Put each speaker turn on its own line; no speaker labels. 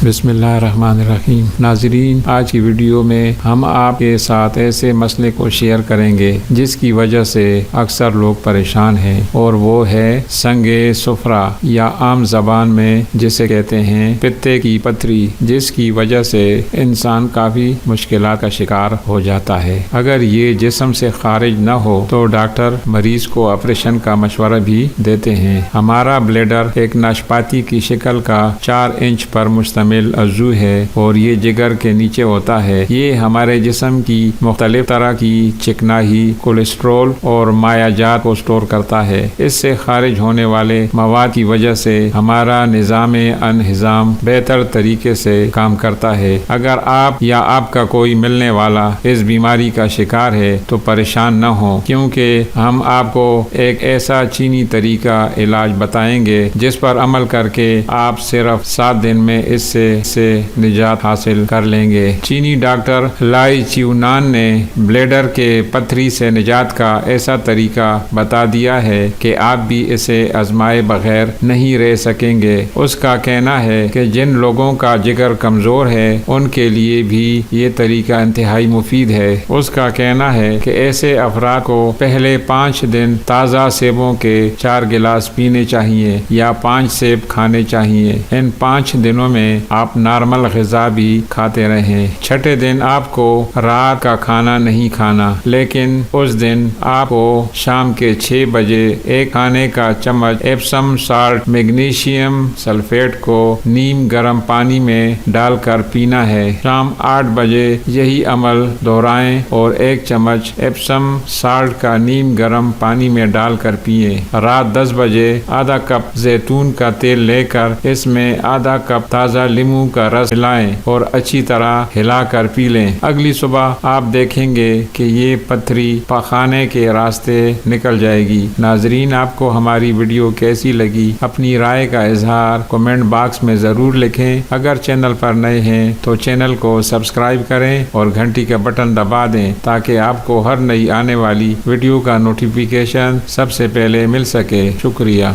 بسم اللہ الرحمن الرحیم۔ ناظرین، آج کی ویڈیو میں ہم آپ کے ساتھ ایسے مسئلے کو شیئر کریں گے جس کی وجہ سے اکثر لوگ پریشان ہیں، اور وہ ہے سنگ سفرہ یا عام زبان میں جسے کہتے ہیں پتے کی پتھری، جس کی وجہ سے انسان کافی مشکلات کا شکار ہو جاتا ہے۔ اگر یہ جسم سے خارج نہ ہو تو ڈاکٹر مریض کو آپریشن کا مشورہ بھی دیتے ہیں۔ ہمارا بلیڈر ایک ناشپاتی کی شکل کا 4 انچ پر مشتمل عضو ہے، اور یہ جگر کے نیچے ہوتا ہے۔ یہ ہمارے جسم کی مختلف طرح کی چکنائی، کولیسٹرول اور مائع جات کو اسٹور کرتا ہے۔ اس سے خارج ہونے والے مواد کی وجہ سے ہمارا نظام انہضام بہتر طریقے سے کام کرتا ہے۔ اگر آپ یا آپ کا کوئی ملنے والا اس بیماری کا شکار ہے تو پریشان نہ ہوں، کیونکہ ہم آپ کو ایک ایسا چینی طریقہ علاج بتائیں گے جس پر عمل کر کے آپ صرف 7 دن میں اس سے نجات حاصل کر لیں گے۔ چینی ڈاکٹر لائی چیونان نے بلیڈر کے پتھری سے نجات کا ایسا طریقہ بتا دیا ہے کہ آپ بھی اسے آزمائے بغیر نہیں رہ سکیں گے۔ اس کا کہنا ہے کہ جن لوگوں کا جگر کمزور ہے ان کے لیے بھی یہ طریقہ انتہائی مفید ہے۔ اس کا کہنا ہے کہ ایسے افراد کو پہلے 5 دن تازہ سیبوں کے 4 گلاس پینے چاہیے یا 5 سیب کھانے چاہیے۔ ان 5 دنوں میں آپ نارمل غذا بھی کھاتے رہیں۔ 6 دن آپ کو رات کا کھانا نہیں کھانا، لیکن اس دن آپ کو شام کے 6 بجے ایک کھانے کا چمچ ایپسم سالٹ میگنیشیم سلفیٹ کو نیم گرم پانی میں ڈال کر پینا ہے۔ شام 8 بجے یہی عمل دہرائیں اور 1 چمچ ایپسم سالٹ کا نیم گرم پانی میں ڈال کر پیئیں۔ رات 10 بجے آدھا کپ زیتون کا تیل لے کر اس میں آدھا کپ تازہ لیموں کا رس ملائیں اور اچھی طرح ہلا کر پی لیں۔ اگلی صبح آپ دیکھیں گے کہ یہ پتھری پخانے کے راستے نکل جائے گی۔ ناظرین، آپ کو ہماری ویڈیو کیسی لگی؟ اپنی رائے کا اظہار کمنٹ باکس میں ضرور لکھیں۔ اگر چینل پر نئے ہیں تو چینل کو سبسکرائب کریں اور گھنٹی کا بٹن دبا دیں تاکہ آپ کو ہر نئی آنے والی ویڈیو کا نوٹیفیکیشن سب سے پہلے مل سکے۔ شکریہ۔